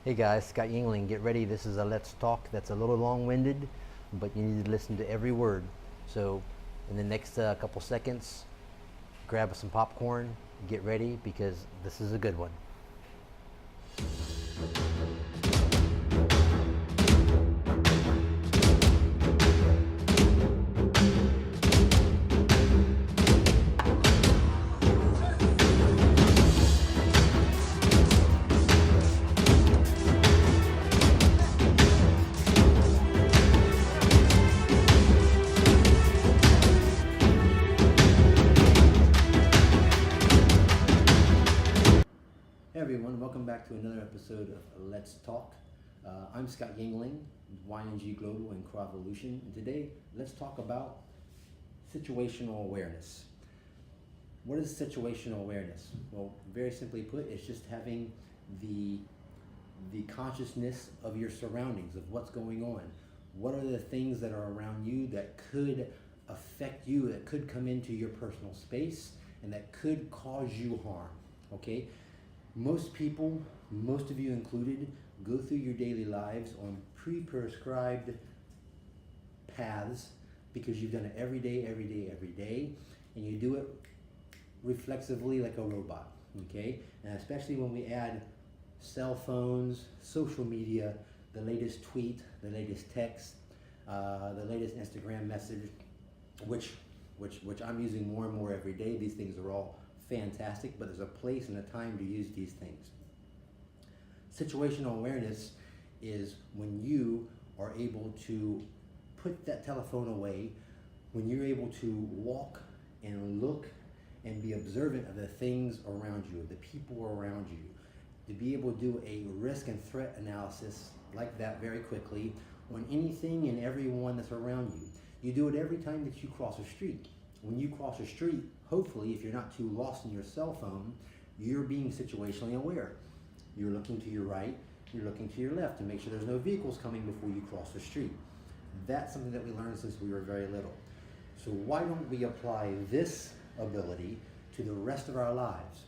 Hey guys, Scott Yingling, get ready. This is a Let's Talk that's a little long-winded, but you need to listen to every word. So in the next couple seconds, grab some popcorn, get ready, because this is a good one. Hey everyone, welcome back to another episode of Let's Talk. I'm Scott Yingling, YNG Global and Crovolution, and today let's talk about situational awareness. What is situational awareness? Well, very simply put, it's just having the consciousness of your surroundings, of what's going on. What are the things that are around you that could affect you, that could come into your personal space, and that could cause you harm, okay? Most people, most of you included, go through your daily lives on pre-prescribed paths because you've done it every day, and you do it reflexively like a robot, okay? And especially when we add cell phones, social media, the latest tweet, the latest text, the latest Instagram message, which I'm using more and more every day. These things are all fantastic, but there's a place and a time to use these things. Situational awareness is when you are able to put that telephone away, when you're able to walk and look and be observant of the things around you, the people around you, to be able to do a risk and threat analysis like that very quickly on anything and everyone that's around you. You do it every time that you cross a street. When you cross a street, hopefully, if you're not too lost in your cell phone, you're being situationally aware. You're looking to your right, you're looking to your left to make sure there's no vehicles coming before you cross the street. That's something that we learned since we were very little. So why don't we apply this ability to the rest of our lives?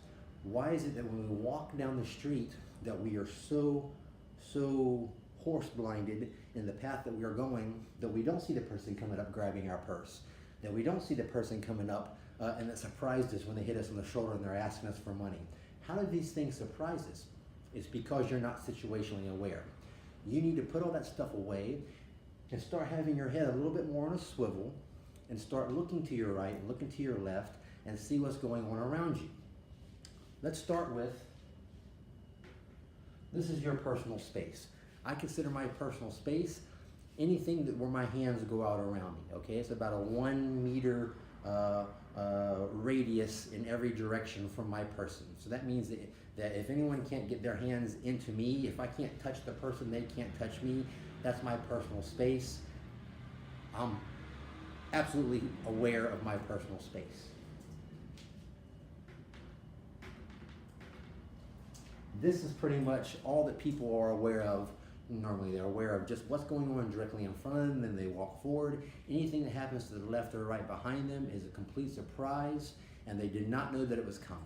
Why is it that when we walk down the street that we are so horse blinded in the path that we are going that we don't see the person coming up grabbing our purse, that we don't see the person coming up and that surprised us when they hit us on the shoulder and they're asking us for money? How do these things surprise us? It's because you're not situationally aware. You need to put all that stuff away and start having your head a little bit more on a swivel and start looking to your right and looking to your left and see what's going on around you. Let's start with, this is your personal space. I consider my personal space anything that where my hands go out around me, okay? It's about a 1 meter radius in every direction from my person. So that means that if anyone can't get their hands into me, if I can't touch the person, they can't touch me. That's my personal space. I'm absolutely aware of my personal space. This is pretty much all that people are aware of. Normally they're aware of just what's going on directly in front of them, then they walk forward. Anything that happens to the left or right behind them is a complete surprise, and they did not know that it was coming.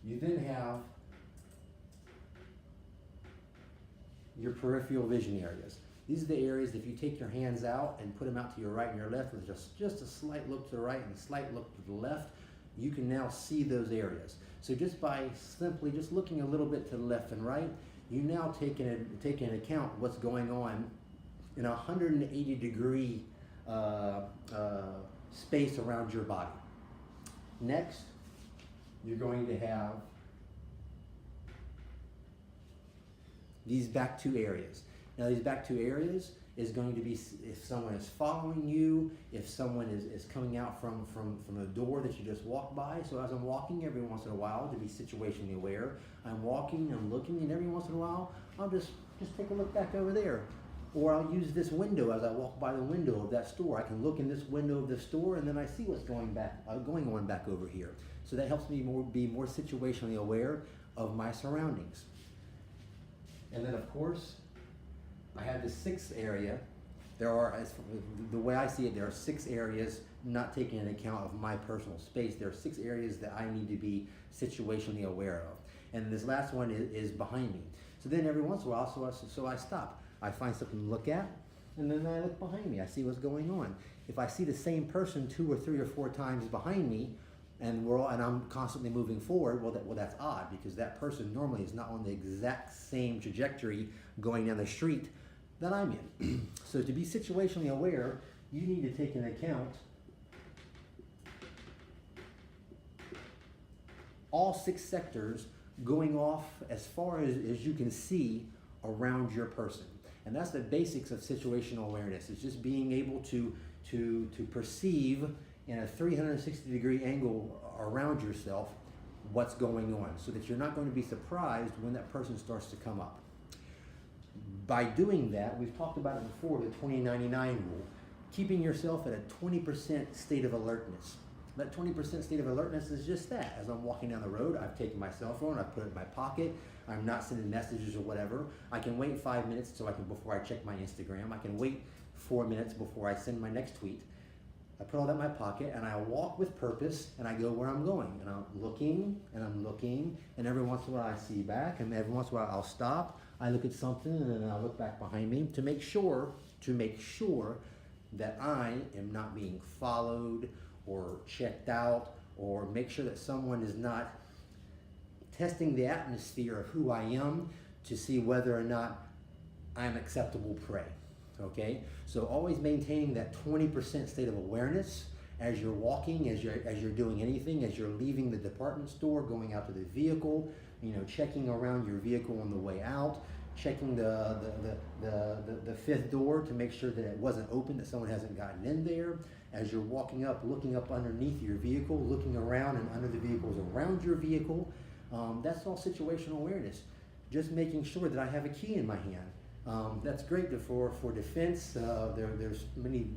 You then have your peripheral vision areas. These are the areas that if you take your hands out and put them out to your right and your left with just a slight look to the right and a slight look to the left, you can now see those areas. So just by simply just looking a little bit to the left and right, you now take into account what's going on in a 180 degree space around your body. Next, you're going to have these back two areas. Now these back two areas is going to be if someone is following you, if someone is coming out from the door that you just walked by. So as I'm walking every once in a while, to be situationally aware, I'm walking, I'm looking, and every once in a while, I'll just take a look back over there. Or I'll use this window as I walk by the window of that store. I can look in this window of the store and then I see what's going on back over here. So that helps me be more situationally aware of my surroundings. And then of course, I have the sixth area. The way I see it, there are 6 areas not taking into account of my personal space. There are 6 areas that I need to be situationally aware of. And this last one is behind me. So then every once in a while, so I stop. I find something to look at, and then I look behind me. I see what's going on. If I see the same person 2 or 3 or 4 times behind me, and I'm constantly moving forward, well, that's odd, because that person normally is not on the exact same trajectory going down the street that I'm in. So to be situationally aware, you need to take into account all 6 sectors going off as far as you can see around your person. And that's the basics of situational awareness. It's just being able to perceive in a 360-degree angle around yourself what's going on, so that you're not going to be surprised when that person starts to come up. By doing that, we've talked about it before, the 20-99 rule, keeping yourself at a 20% state of alertness. That 20% state of alertness is just that. As I'm walking down the road, I've taken my cell phone, I've put it in my pocket, I'm not sending messages or whatever. I can wait 5 minutes before I check my Instagram. I can wait 4 minutes before I send my next tweet. I put all that in my pocket, and I walk with purpose, and I go where I'm going. And I'm looking, and every once in a while I see back, and every once in a while I'll stop. I look at something, and then I'll look back behind me to make sure that I am not being followed or checked out, or make sure that someone is not testing the atmosphere of who I am to see whether or not I'm acceptable prey. Okay, so always maintaining that 20% state of awareness as you're walking, as you're doing anything, as you're leaving the department store, going out to the vehicle, checking around your vehicle on the way out, checking the 5th door to make sure that it wasn't open, that someone hasn't gotten in there. As you're walking up, looking up underneath your vehicle, looking around and under the vehicles around your vehicle. That's all situational awareness. Just making sure that I have a key in my hand. That's great for defense. There's many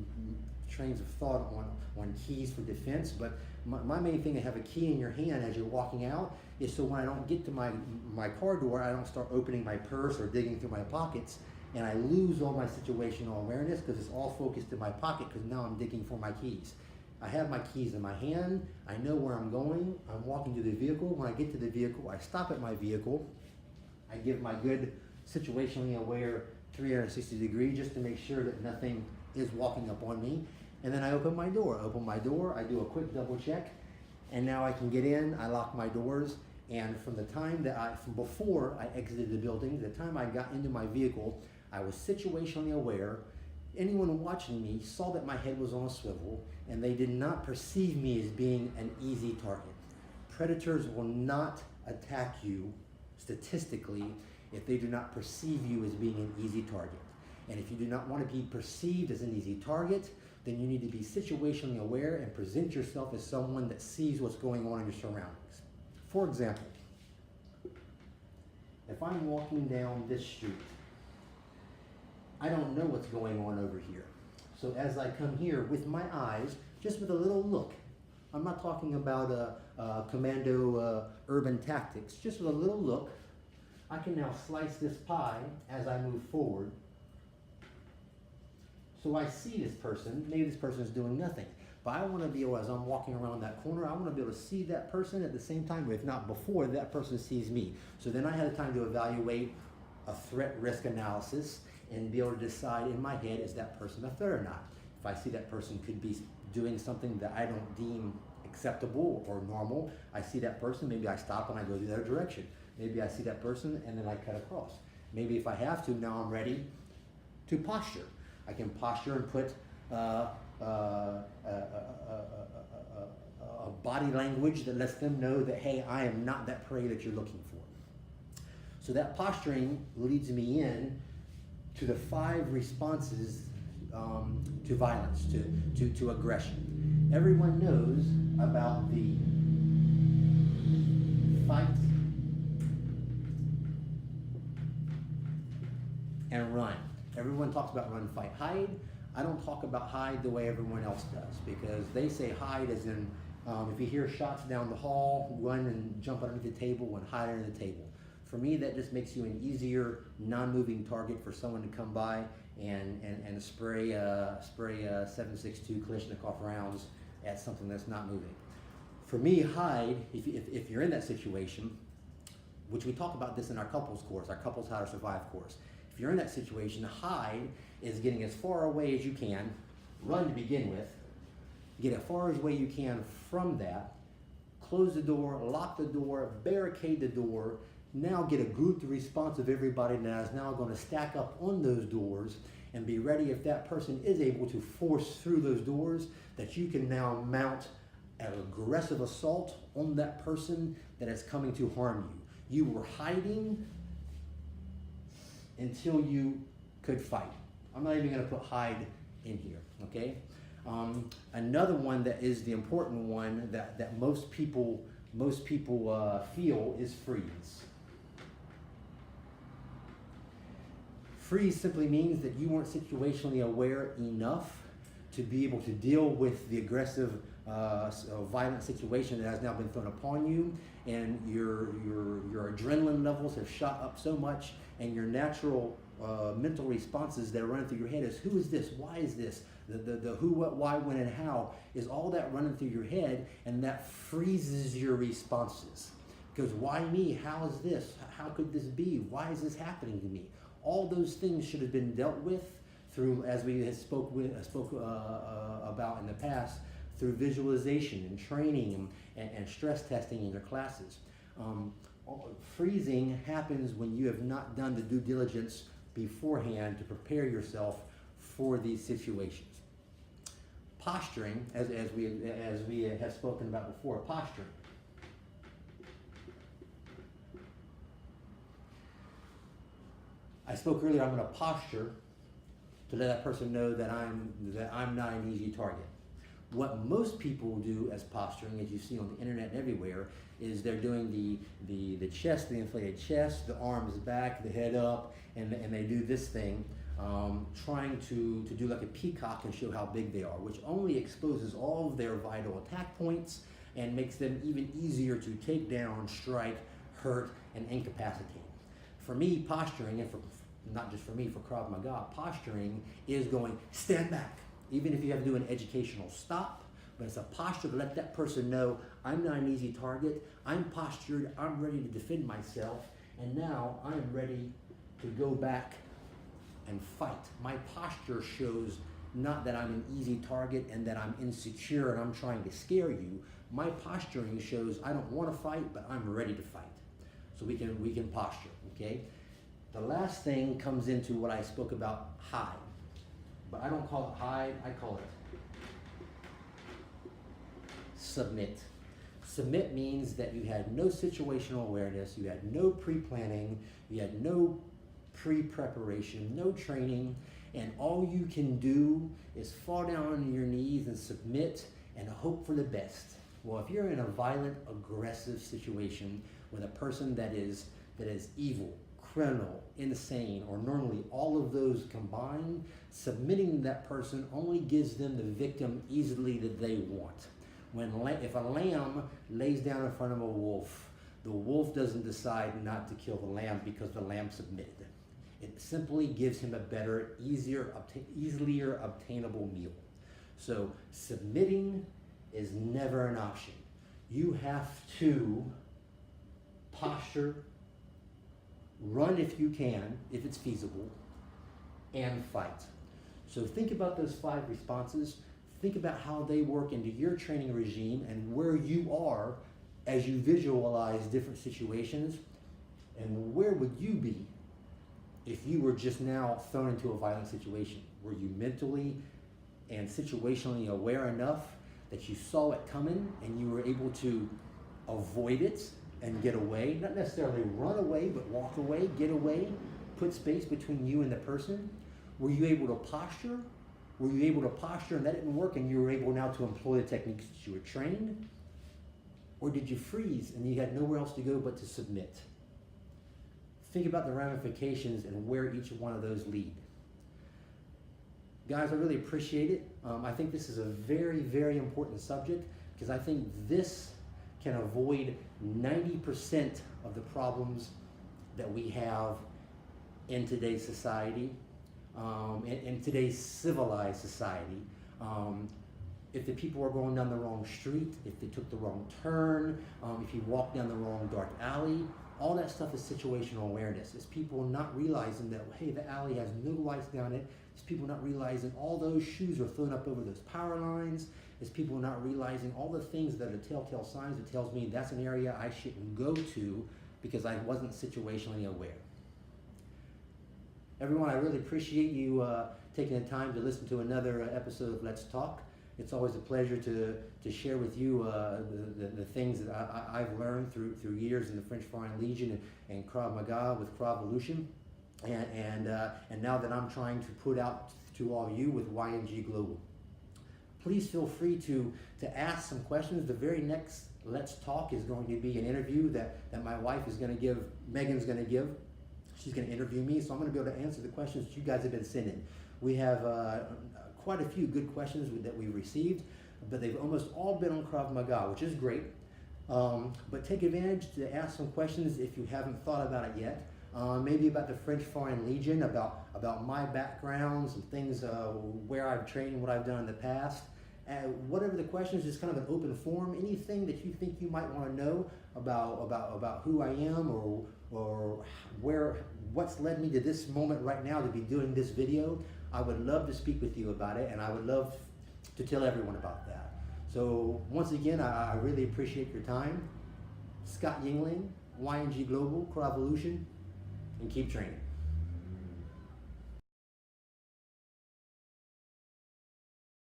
trains of thought on keys for defense, but my main thing to have a key in your hand as you're walking out is so when I don't get to my car door, I don't start opening my purse or digging through my pockets, and I lose all my situational awareness because it's all focused in my pocket, because now I'm digging for my keys. I have my keys in my hand, I know where I'm going, I'm walking to the vehicle. When I get to the vehicle, I stop at my vehicle, I give my good situationally aware 360 degree just to make sure that nothing is walking up on me. And then I open my door, I do a quick double check, and now I can get in, I lock my doors, and from before I exited the building, the time I got into my vehicle, I was situationally aware. Anyone watching me saw that my head was on a swivel, and they did not perceive me as being an easy target. Predators will not attack you statistically if they do not perceive you as being an easy target. And if you do not want to be perceived as an easy target, then you need to be situationally aware and present yourself as someone that sees what's going on in your surroundings. For example, if I'm walking down this street, I don't know what's going on over here. So as I come here with my eyes, just with a little look, I'm not talking about commando urban tactics, just with a little look, I can now slice this pie as I move forward. So I see this person, maybe this person is doing nothing, but I want to be able, as I'm walking around that corner, I want to be able to see that person at the same time, if not before that person sees me. So then I have time to evaluate a threat risk analysis and be able to decide in my head, is that person a threat or not? If I see that person could be doing something that I don't deem acceptable or normal, I see that person, maybe I stop and I go the other direction. Maybe I see that person and then I cut across. Maybe if I have to, now I'm ready to posture. I can posture and put a body language that lets them know that, hey, I am not that prey that you're looking for. So that posturing leads me in to the 5 responses to violence, to aggression. Everyone knows about the fight and run. Everyone talks about run, fight, hide. I don't talk about hide the way everyone else does, because they say hide as in if you hear shots down the hall, run and jump underneath the table and hide under the table. For me, that just makes you an easier, non-moving target for someone to come by and spray 7.62 Kalashnikov rounds at something that's not moving. For me, hide, if you're in that situation, which we talk about this in our couples course, our couples how to survive course. If you're in that situation, hide is getting as far away as you can, run to begin with, get as far away you can from that, close the door, lock the door, barricade the door, now get a grouped response of everybody that is now going to stack up on those doors and be ready if that person is able to force through those doors, that you can now mount an aggressive assault on that person that is coming to harm you. You were hiding until you could fight. I'm not even going to put hide in here, okay? Another one that is the important one that most people feel is freeze. Freeze simply means that you weren't situationally aware enough to be able to deal with the aggressive, violent situation that has now been thrown upon you, and your adrenaline levels have shot up so much, and your natural mental responses that are running through your head is, who is this? Why is this? The who, what, why, when, and how is all that running through your head, and that freezes your responses. Because why me? How is this? How could this be? Why is this happening to me? All those things should have been dealt with through, as we had spoke about in the past, through visualization and training and stress testing in your classes. Freezing happens when you have not done the due diligence beforehand to prepare yourself for these situations. Posturing, as we have spoken about before, posturing. I spoke earlier, I'm going to posture to let that person know that I'm not an easy target. What most people do as posturing, as you see on the internet and everywhere, is they're doing the chest, the inflated chest, the arms back, the head up, and they do this thing, trying to do like a peacock and show how big they are, which only exposes all of their vital attack points and makes them even easier to take down, strike, hurt, and incapacitate. For me, posturing, and for not just for me, for Krav Maga, posturing is going, stand back. Even if you have to do an educational stop, but it's a posture to let that person know, I'm not an easy target, I'm postured, I'm ready to defend myself, and now I'm ready to go back and fight. My posture shows not that I'm an easy target and that I'm insecure and I'm trying to scare you. My posturing shows I don't want to fight, but I'm ready to fight. So we can posture, okay? The last thing comes into what I spoke about, hide. But I don't call it hide, I call it submit. Submit means that you had no situational awareness, you had no pre-planning, you had no pre-preparation, no training, and all you can do is fall down on your knees and submit and hope for the best. Well, if you're in a violent, aggressive situation with a person that is evil, criminal, insane, or normally all of those combined, submitting to that person only gives them the victim easily that they want. If a lamb lays down in front of a wolf, the wolf doesn't decide not to kill the lamb because the lamb submitted. It simply gives him a better, easier obtainable meal. So submitting is never an option. You have to posture, run if you can, if it's feasible, and fight. So think about those 5 responses. Think about how they work into your training regime and where you are as you visualize different situations, and where would you be if you were just now thrown into a violent situation? Were you mentally and situationally aware enough that you saw it coming and you were able to avoid it and get away? Not necessarily run away, but walk away, get away, put space between you and the person. Were you able to posture? Were you able to posture and that didn't work and you were able now to employ the techniques that you were trained? Or did you freeze and you had nowhere else to go but to submit? Think about the ramifications and where each one of those lead. Guys, I really appreciate it. I think this is a very, very important subject because I think this can avoid 90% of the problems that we have in today's society. in today's civilized society. If the people are going down the wrong street, if they took the wrong turn, if you walk down the wrong dark alley, all that stuff is situational awareness. It's people not realizing that, hey, the alley has no lights down it. It's people not realizing all those shoes are thrown up over those power lines. It's people not realizing all the things that are telltale signs that tells me that's an area I shouldn't go to because I wasn't situationally aware. Everyone, I really appreciate you taking the time to listen to another episode of Let's Talk. It's always a pleasure to share with you the things that I've learned through years in the French Foreign Legion and Krav Maga with Kravolution, and now that I'm trying to put out to all of you with YNG Global. Please feel free to ask some questions. The very next Let's Talk is going to be an interview that my wife is going to give, Megan's going to give. She's going to interview me, so I'm going to be able to answer the questions that you guys have been sending. We have quite a few good questions that we've received, but they've almost all been on Krav Maga, which is great. But take advantage to ask some questions if you haven't thought about it yet. Maybe about the French Foreign Legion, about my background, some things, where I've trained, what I've done in the past. Whatever the question is, just kind of an open forum. Anything that you think you might want to know about who I am or what's led me to this moment right now to be doing this video, I would love to speak with you about it, and I would love to tell everyone about that. So once again, I really appreciate your time. Scott Yingling, YNG Global, Kravolution, and keep training.